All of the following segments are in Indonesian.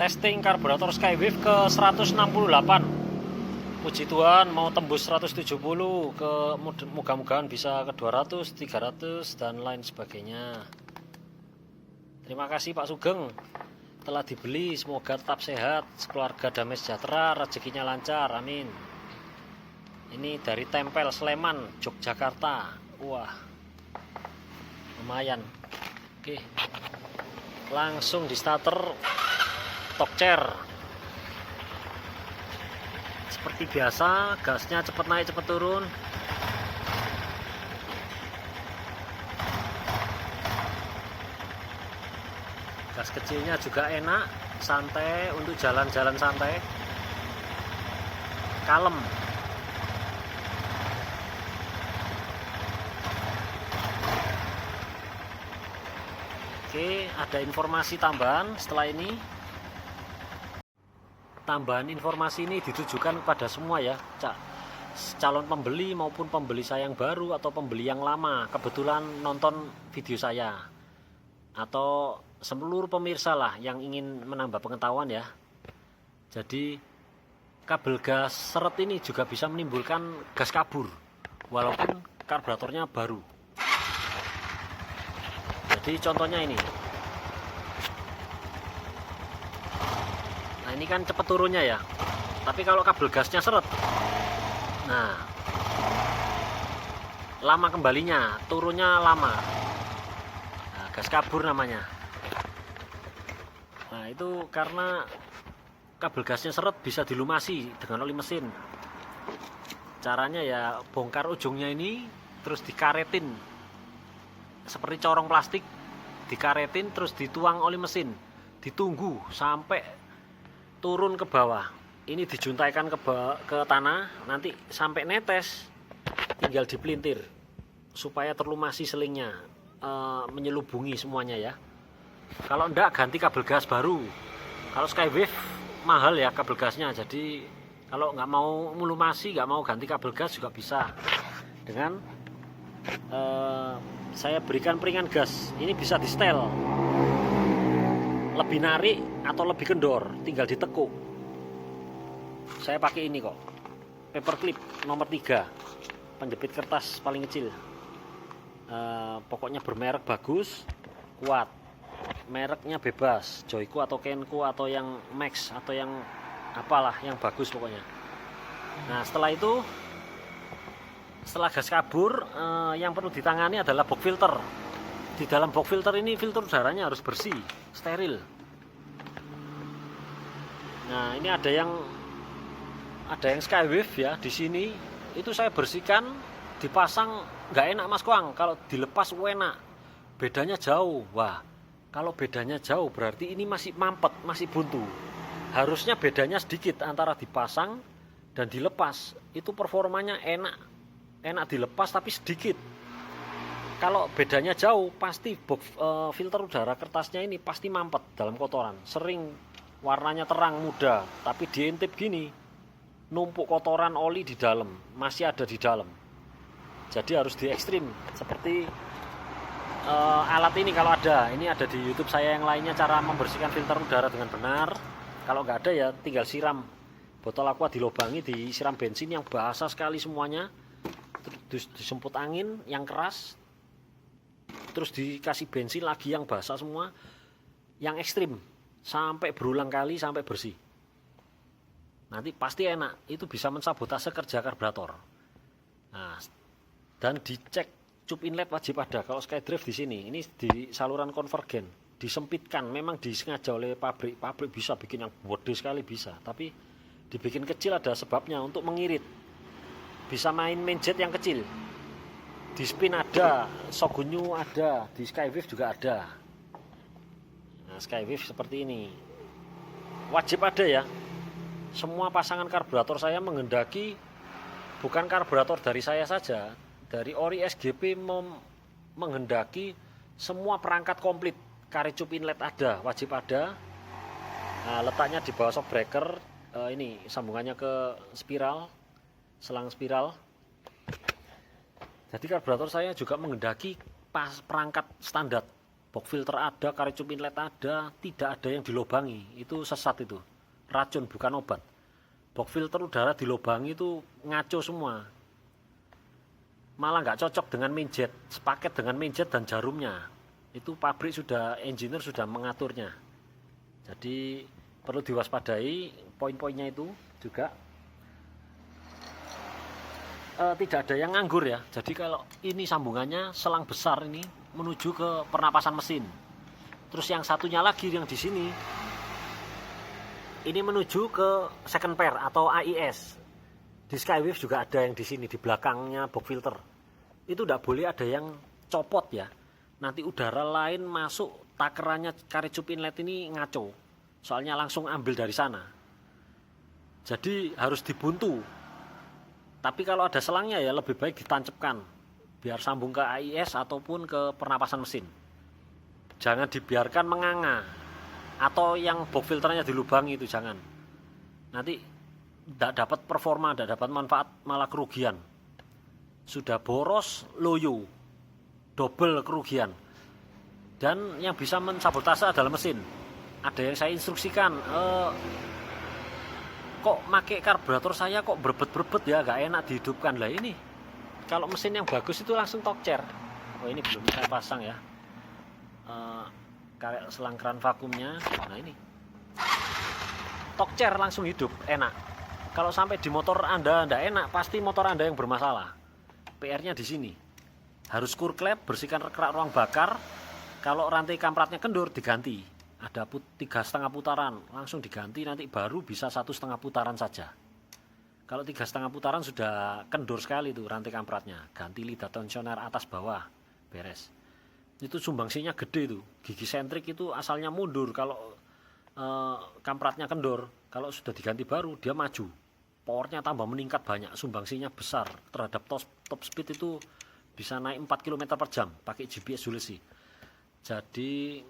Testing karburator Skywave ke 168. Puji Tuhan mau tembus 170 ke moga-mogaan bisa ke 200, 300 dan lain sebagainya. Terima kasih Pak Sugeng telah dibeli, semoga tetap sehat, keluarga damai sejahtera, rezekinya lancar, amin. Ini dari Tempel Sleman, Yogyakarta. Wah, lumayan. Oke, langsung di starter Tokcer. Seperti biasa, gasnya cepat naik cepat turun. Gas kecilnya juga enak, santai untuk jalan-jalan santai, kalem. Oke, ada informasi tambahan setelah ini. Tambahan informasi ini ditujukan kepada semua ya, calon pembeli maupun pembeli saya yang baru atau pembeli yang lama kebetulan nonton video saya, atau seluruh pemirsa lah yang ingin menambah pengetahuan ya. Jadi kabel gas seret ini juga bisa menimbulkan gas kabur walaupun karburatornya baru. Jadi contohnya ini. Nah, ini kan cepet turunnya ya. Tapi kalau kabel gasnya seret, nah lama kembalinya, turunnya lama. Nah, gas kabur namanya. Nah, itu karena kabel gasnya seret bisa dilumasi dengan oli mesin. Caranya ya bongkar ujungnya ini terus dikaretin seperti corong plastik, dikaretin terus dituang oli mesin, ditunggu sampai turun ke bawah. Ini dijuntaikan ke tanah, nanti sampai netes tinggal dipelintir supaya terlumasi selingnya, menyelubungi semuanya ya. Kalau enggak ganti kabel gas baru. Kalau Skywave mahal ya kabel gasnya, jadi kalau nggak mau melumasi, nggak mau ganti kabel gas juga bisa dengan saya berikan peringan gas. Ini bisa di setel, lebih narik atau lebih kendor, tinggal ditekuk. Saya pakai ini kok, paperclip nomor 3, penjepit kertas paling kecil. Pokoknya bermerek bagus, kuat, mereknya bebas, Joyko atau Kenko atau yang Max atau yang apalah yang bagus pokoknya. Nah, setelah itu, setelah gas kabur, yang perlu ditangani adalah box filter. Di dalam box filter ini filter udaranya harus bersih, steril. Nah, ini ada yang Skywave ya di sini. Itu saya bersihkan, dipasang nggak enak Mas Koang. Kalau dilepas enak. Bedanya jauh. Wah, kalau bedanya jauh berarti ini masih mampet, masih buntu. Harusnya bedanya sedikit antara dipasang dan dilepas. Itu performanya enak. Enak dilepas tapi sedikit. Kalau bedanya jauh, pasti filter udara kertasnya ini pasti mampet dalam kotoran. Sering warnanya terang muda, tapi diintip gini, numpuk kotoran oli di dalam, masih ada di dalam. Jadi harus di ekstrim. Seperti alat ini kalau ada, ini ada di YouTube saya yang lainnya, cara membersihkan filter udara dengan benar. Kalau nggak ada ya tinggal siram botol aqua, dilobangi, disiram bensin yang basah sekali semuanya, terus disemput angin yang keras, terus dikasih bensin lagi yang basah semua, yang ekstrim, sampai berulang kali sampai bersih. Nanti pasti enak, itu bisa mensabotase kerja karburator. Nah, dan dicek cup inlet wajib ada. Kalau Skydrive di sini, ini di saluran konvergen, disempitkan, memang disengaja oleh pabrik. Pabrik bisa bikin yang gede sekali bisa, tapi dibikin kecil ada sebabnya untuk mengirit. Bisa main jet yang kecil. Di spin ada, Shogunyu ada, di Skywave juga ada. Nah, Skywave seperti ini. Wajib ada ya. Semua pasangan karburator saya menghendaki, bukan karburator dari saya saja, dari Ori SGP menghendaki semua perangkat komplit. Kare cup inlet ada, wajib ada. Nah, letaknya di bawah shock breaker, ini sambungannya ke spiral, selang spiral. Jadi karburator saya juga menghendaki perangkat standar box filter ada, karet cup inlet ada, tidak ada yang dilobangi. Itu sesat, itu racun bukan obat. Box filter udara dilobangi itu ngaco semua, malah nggak cocok dengan mainjet, sepaket dengan mainjet dan jarumnya. Itu pabrik sudah, engineer sudah mengaturnya. Jadi perlu diwaspadai poin-poinnya itu juga. Tidak ada yang nganggur ya. Jadi kalau ini sambungannya selang besar ini menuju ke pernapasan mesin. Terus yang satunya lagi yang di sini ini menuju ke second pair atau AIS. Di Skywave juga ada yang di sini di belakangnya box filter. Itu tidak boleh ada yang copot ya. Nanti udara lain masuk, takerannya karet cup inlet ini ngaco. Soalnya langsung ambil dari sana. Jadi harus dibuntu. Tapi kalau ada selangnya ya lebih baik ditancapkan biar sambung ke AIS ataupun ke pernapasan mesin. Jangan dibiarkan menganga atau yang box filternya dilubangi, itu jangan. Nanti tidak dapat performa, tidak dapat manfaat, malah kerugian. Sudah boros, loyo, double kerugian. Dan yang bisa mensabotase adalah mesin. Ada yang saya instruksikan, kok pakai karburator saya kok berbet-berbet ya, gak enak dihidupkan. Lah ini kalau mesin yang bagus itu langsung tokcer. Oh ini belum saya pasang ya, kayak selang keran vakumnya. Nah ini tokcer langsung hidup, enak. Kalau sampai di motor Anda tidak enak, pasti motor Anda yang bermasalah. PR-nya di sini. Harus kurklep, bersihkan kerak ruang bakar. Kalau rantai kampratnya kendur, diganti. Ada 3,5 putaran, langsung diganti, nanti baru bisa 1,5 putaran saja. Kalau 3,5 putaran sudah kendur sekali tuh rantai kampratnya. Ganti lidah tensioner atas bawah, beres. Itu sumbangsinya gede tuh. Gigi sentrik itu asalnya mundur kalau kampratnya kendor. Kalau sudah diganti baru, dia maju. Powernya tambah meningkat banyak, sumbangsinya besar. Terhadap top speed itu bisa naik 4 km per jam pakai GPS Zulesi. Jadi,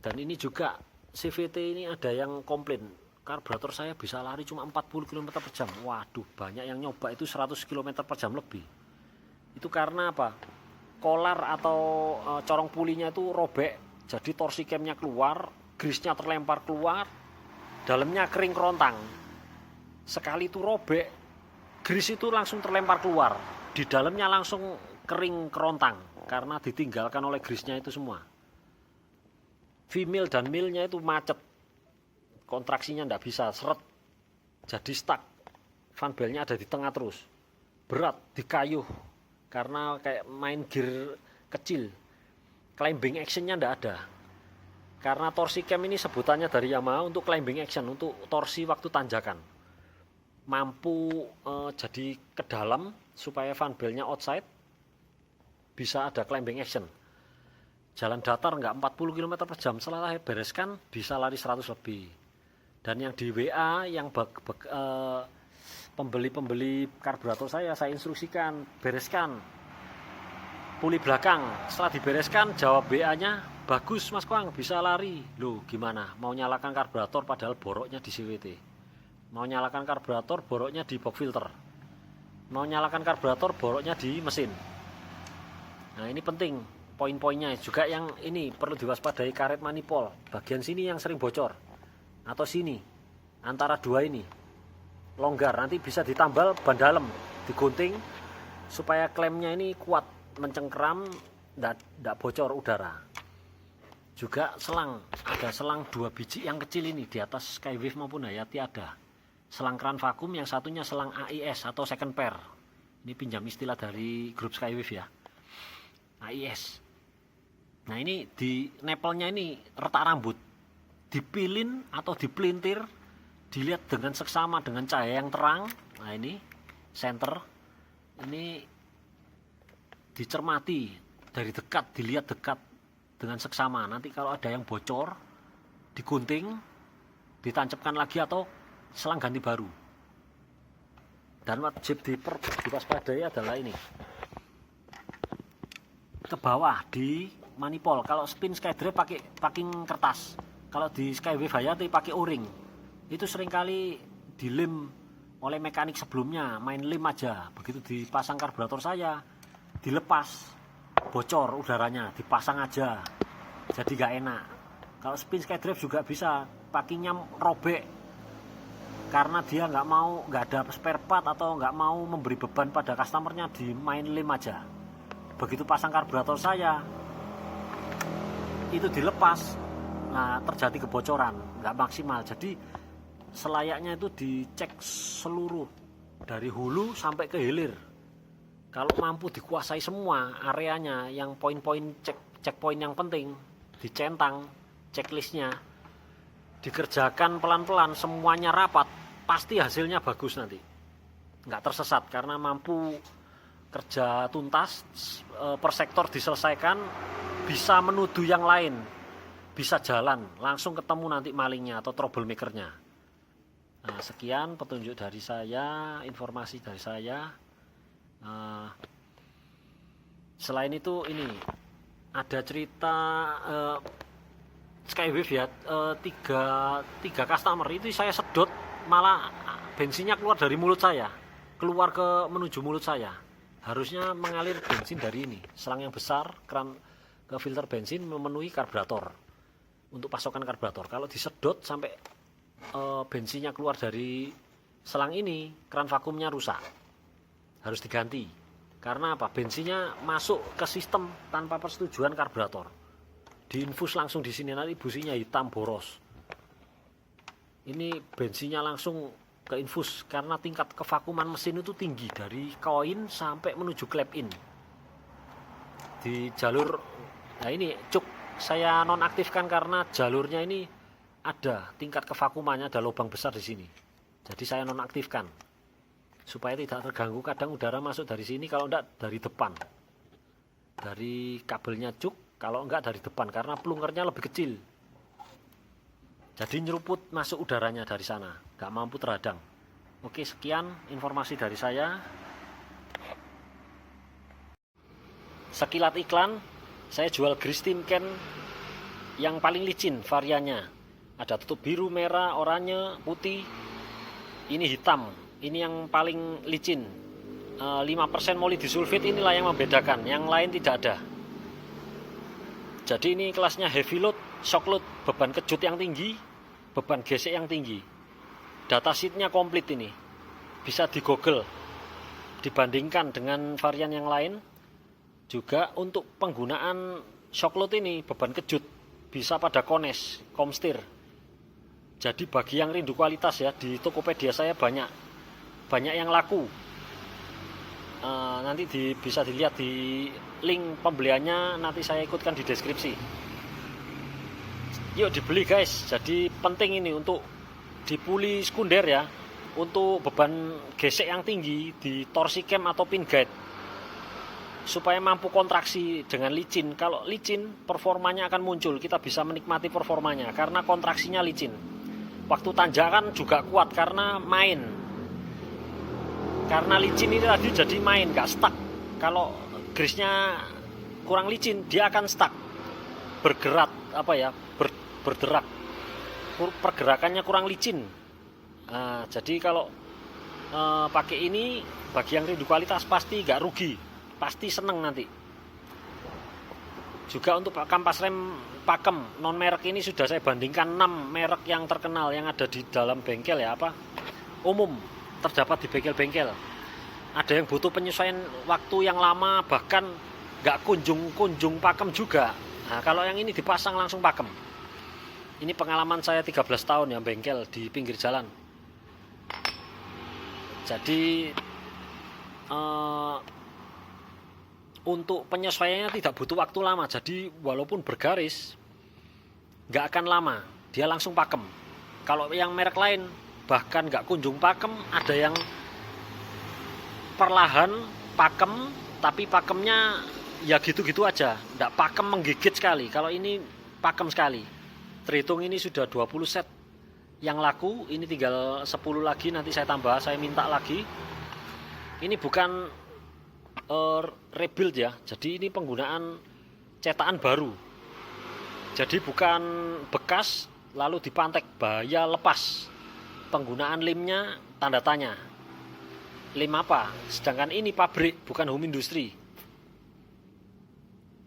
dan ini juga CVT ini ada yang komplain, karburator saya bisa lari cuma 40 km per jam. Waduh, banyak yang nyoba itu 100 km per jam lebih. Itu karena apa? Kolar atau corong pulinya itu robek, jadi torsi camnya keluar, grisnya terlempar keluar, dalamnya kering kerontang. Sekali itu robek, gris itu langsung terlempar keluar, di dalamnya langsung kering kerontang karena ditinggalkan oleh grisnya itu semua. V-mill dan millnya itu macet, kontraksinya tidak bisa, seret, jadi stuck. Fan belnya ada di tengah terus, berat, dikayuh karena kayak main gear kecil. Climbing actionnya tidak ada, karena torsi cam ini sebutannya dari Yamaha untuk climbing action, untuk torsi waktu tanjakan. Mampu jadi ke dalam supaya fan belnya outside, bisa ada climbing action. Jalan datar enggak 40 km per jam, setelah bereskan bisa lari 100 lebih. Dan yang di WA, yang pembeli karburator saya instruksikan, bereskan puli belakang. Setelah dibereskan, jawab WA-nya, bagus Mas Koang, bisa lari. Loh gimana, mau nyalakan karburator padahal boroknya di CVT. Mau nyalakan karburator, boroknya di box filter. Mau nyalakan karburator, boroknya di mesin. Nah ini penting poin-poinnya. Juga yang ini perlu diwaspadai, karet manipol bagian sini yang sering bocor, atau sini antara dua ini longgar, nanti bisa ditambal ban dalam, digunting supaya klemnya ini kuat mencengkeram, tidak bocor udara. Juga selang, ada selang 2 biji yang kecil ini di atas Skywave maupun Hayati ada. Selang keran vakum, yang satunya selang AIS atau second pair. Ini pinjam istilah dari grup Skywave ya, AIS. Nah ini di nepelnya ini retak rambut, dipilin atau dipelintir, dilihat dengan seksama dengan cahaya yang terang. Nah ini center, ini dicermati dari dekat, dilihat dekat dengan seksama. Nanti kalau ada yang bocor, digunting, ditancapkan lagi atau selang ganti baru. Dan wajib diwaspadai adalah ini, ke bawah di manipol. Kalau spin Skydrive pakai packing kertas, kalau di Skywave Hayati pakai o-ring. Itu seringkali dilem oleh mekanik sebelumnya, main lem aja. Begitu dipasang karburator saya, dilepas, bocor udaranya, dipasang aja. jadi nggak enak. Kalau spin skydrive juga bisa, pakinya robek karena dia nggak ada spare part atau nggak mau memberi beban pada customernya di main lem aja. Begitu pasang karburator saya itu dilepas, nah terjadi kebocoran, nggak maksimal. Jadi selayaknya itu dicek seluruh dari hulu sampai ke hilir. Kalau mampu dikuasai semua areanya, yang poin-poin checkpoint yang penting dicentang, checklistnya dikerjakan pelan-pelan, semuanya rapat, pasti hasilnya bagus nanti, nggak tersesat karena mampu kerja tuntas, per sektor diselesaikan, bisa menuduh yang lain, bisa jalan, langsung ketemu nanti malingnya atau troublemakernya. Nah, sekian petunjuk dari saya, informasi dari saya. Selain itu ini ada cerita Skywave ya, tiga customer itu saya sedot, malah bensinnya keluar dari mulut saya, keluar menuju mulut saya. Harusnya mengalir bensin dari ini, selang yang besar, keran ke filter bensin memenuhi karburator untuk pasokan karburator. Kalau disedot sampai bensinnya keluar dari selang ini, keran vakumnya rusak, harus diganti. Karena apa? Bensinnya masuk ke sistem tanpa persetujuan karburator, diinfus langsung di sini, nanti businya hitam boros. Ini bensinnya langsung ke infus karena tingkat kevakuman mesin itu tinggi, dari koin sampai menuju clap in di jalur. Nah ini cuk saya nonaktifkan karena jalurnya ini ada tingkat kevakumannya, ada lubang besar di sini, jadi saya nonaktifkan supaya tidak terganggu. Kadang udara masuk dari sini, kalau enggak dari depan, dari kabelnya cuk, kalau enggak dari depan karena plungernya lebih kecil, jadi nyeruput masuk udaranya dari sana, nggak mampu terhadang. Oke, sekian informasi dari saya. Sekilat iklan, saya jual grease tin can yang paling licin variannya. Ada tutup biru, merah, oranye, putih. Ini hitam, ini yang paling licin. 5% molybdisulfit inilah yang membedakan, yang lain tidak ada. Jadi ini kelasnya heavy load, shock load, beban kejut yang tinggi, beban gesek yang tinggi. Data sheetnya komplit ini, bisa di Google dibandingkan dengan varian yang lain. Juga untuk penggunaan shock load ini, beban kejut bisa pada Kones, Komstir. Jadi bagi yang rindu kualitas ya, di Tokopedia saya banyak yang laku. Nanti bisa dilihat di link pembeliannya, nanti saya ikutkan di deskripsi. Yuk dibeli guys, jadi penting ini untuk di puli sekunder ya, untuk beban gesek yang tinggi di torsi cam atau pin guide, supaya mampu kontraksi dengan licin. Kalau licin, performanya akan muncul, kita bisa menikmati performanya karena kontraksinya licin. Waktu tanjakan juga kuat karena main, karena licin ini tadi jadi main, gak stuck. Kalau grease-nya kurang licin, dia akan stuck, bergerak berderak, pergerakannya kurang licin. Nah, jadi kalau pakai ini, bagi yang rindu kualitas pasti gak rugi, pasti seneng nanti. Juga untuk kampas rem pakem non merek ini sudah saya bandingkan 6 merek yang terkenal yang ada di dalam bengkel ya, umum terdapat di bengkel-bengkel. Ada yang butuh penyesuaian waktu yang lama, bahkan gak kunjung pakem juga. Nah, kalau yang ini dipasang langsung pakem. Ini pengalaman saya 13 tahun ya bengkel di pinggir jalan. Jadi untuk penyesuaiannya tidak butuh waktu lama. Jadi walaupun bergaris nggak akan lama, dia langsung pakem. Kalau yang merek lain bahkan nggak kunjung pakem, ada yang perlahan pakem, tapi pakemnya ya gitu-gitu aja, nggak pakem menggigit sekali. Kalau ini pakem sekali. Terhitung ini sudah 20 set yang laku, ini tinggal 10 lagi, nanti saya tambah, saya minta lagi. Ini bukan rebuild ya, jadi ini penggunaan cetakan baru. Jadi bukan bekas lalu dipantek, bahaya lepas. Penggunaan lemnya tanda tanya. Lem apa? Sedangkan ini pabrik, bukan home industry.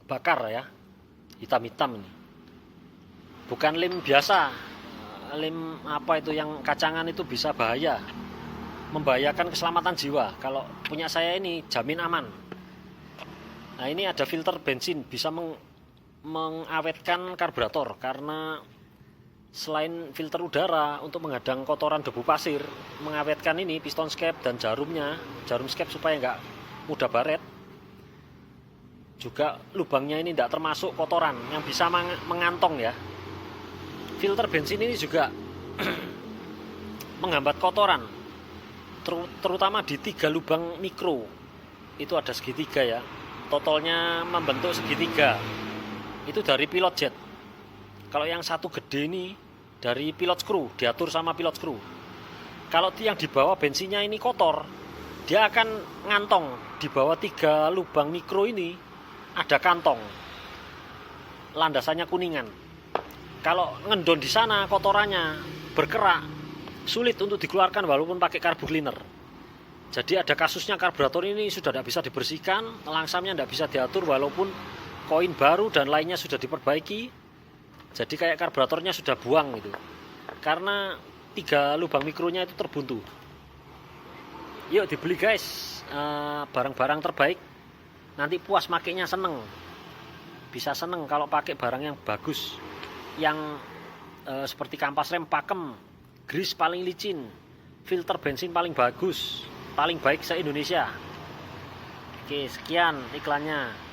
Bakar ya, hitam-hitam ini. bukan lem biasa. Lem apa itu yang kacangan itu bisa bahaya, membahayakan keselamatan jiwa. Kalau punya saya ini jamin aman. Nah, ini ada filter bensin, bisa mengawetkan karburator, karena selain filter udara untuk menghadang kotoran debu pasir, mengawetkan ini piston skep dan jarum skep supaya nggak mudah baret. Juga lubangnya ini tidak termasuk kotoran yang bisa mengantong ya. Filter bensin ini juga menghambat kotoran, terutama di 3 lubang mikro. Itu ada segitiga ya, totalnya membentuk segitiga. Itu dari pilot jet. Kalau yang satu gede ini dari pilot screw, diatur sama pilot screw. Kalau yang di bawah bensinnya ini kotor, dia akan ngantong. Di bawah 3 lubang mikro ini ada kantong, landasannya kuningan. Kalau ngendon di sana kotorannya berkerak, sulit untuk dikeluarkan walaupun pakai carbu cleaner. Jadi ada kasusnya karburator ini sudah tidak bisa dibersihkan, langsamnya tidak bisa diatur walaupun koin baru dan lainnya sudah diperbaiki. Jadi kayak karburatornya sudah buang gitu, karena 3 lubang mikronya itu terbuntu. Yuk dibeli guys, barang-barang terbaik. Nanti puas makainya, seneng. Bisa seneng kalau pakai barang yang bagus, yang seperti kampas rem pakem, grease paling licin, filter bensin paling bagus, paling baik se-Indonesia. Oke, sekian iklannya.